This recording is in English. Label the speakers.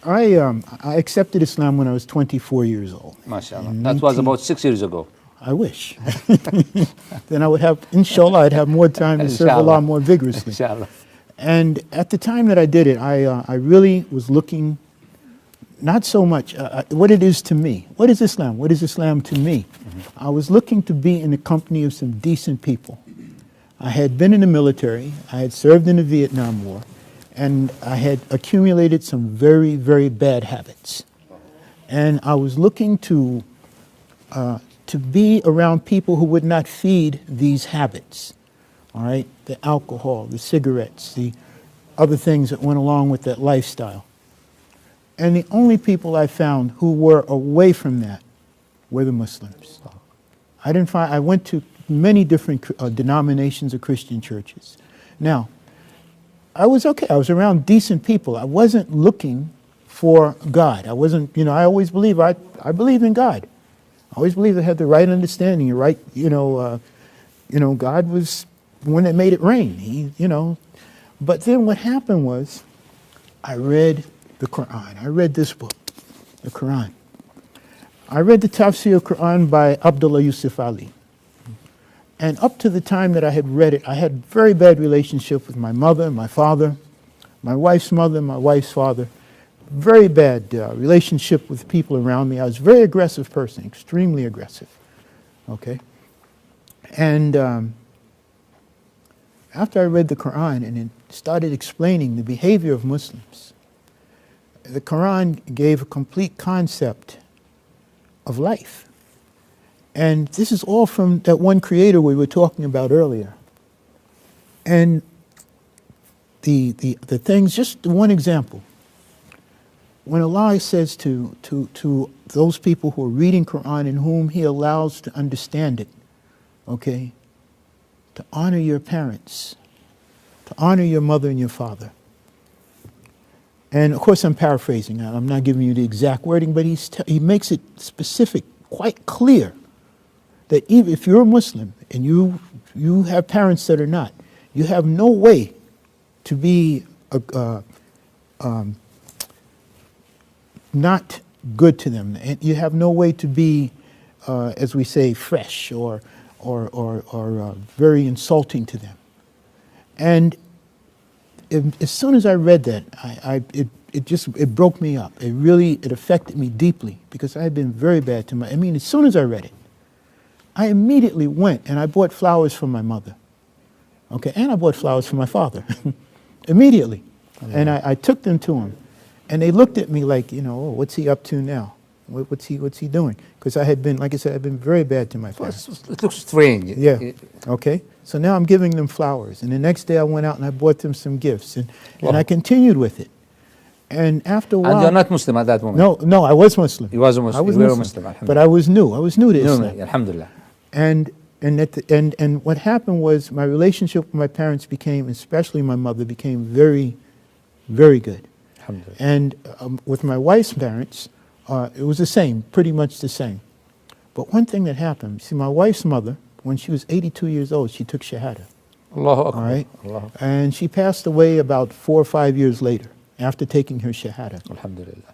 Speaker 1: I accepted Islam when I was 24 years old.
Speaker 2: MashaAllah. That was about 6 years ago.
Speaker 1: I wish. Then I would have, inshallah, I'd have more time to serve Allah more vigorously.
Speaker 2: Inshallah.
Speaker 1: And at the time that I did it, I really was looking, not so much what it is to me. What is Islam? What is Islam to me? I was looking to be in the company of some decent people. I had been in the military, I had served in the Vietnam War, and I had accumulated some very, very bad habits. And I was looking to be around people who would not feed these habits, all right? The alcohol, the cigarettes, the other things that went along with that lifestyle. And the only people I found who were away from that were the Muslims. I went to many different denominations of Christian churches. Now, I was okay. I was around decent people. I wasn't looking for God. I wasn't, I always believe, I believe in God. I always believed I had the right understanding, the right, God was the one that made it rain. But then what happened was, I read the Quran. I read this book, the Quran. I read the Tafsir of Quran by Abdullah Yusuf Ali. And up to the time that I had read it, I had a very bad relationship with my mother, my father, my wife's mother, my wife's father. Very bad relationship with people around me. I was a very aggressive person, extremely aggressive. Okay? And after I read the Quran and it started explaining the behavior of Muslims, the Quran gave a complete concept of life. And this is all from that one creator we were talking about earlier. And the things, just one example. When Allah says to those people who are reading Quran and whom He allows to understand it, okay, to honor your parents, to honor your mother and your father. And of course I'm paraphrasing, I'm not giving you the exact wording, but he makes it specific, quite clear, that even if you're a Muslim and you have parents that are not, you have no way to be not good to them. And you have no way to be, as we say, fresh or very insulting to them. And as soon as I read that, it broke me up. It affected me deeply because I had been very bad to as soon as I read it, I immediately went and I bought flowers for my mother. Okay, and I bought flowers for my father. Immediately. And I took them to him. And they looked at me like, oh, what's he up to now? What's he doing? Because I had been, like I said, I've been very bad to my parents.
Speaker 2: It looks strange.
Speaker 1: Yeah. Okay. So now I'm giving them flowers. And the next day I went out and I bought them some gifts. And I continued with it. And after a while...
Speaker 2: And you're not Muslim at that moment?
Speaker 1: No, I was Muslim.
Speaker 2: You was a Muslim.
Speaker 1: I was
Speaker 2: Muslim.
Speaker 1: But I was new. I was new to Islam.
Speaker 2: Alhamdulillah.
Speaker 1: And what happened was my relationship with my parents became, especially my mother, became very, very good. And with my wife's parents, it was the same, pretty much the same. But one thing that happened, see, my wife's mother, when she was 82 years old, she took Shahada.
Speaker 2: Allahu Akbar.
Speaker 1: All right? And she passed away about 4 or 5 years later, after taking her Shahada.
Speaker 2: Alhamdulillah.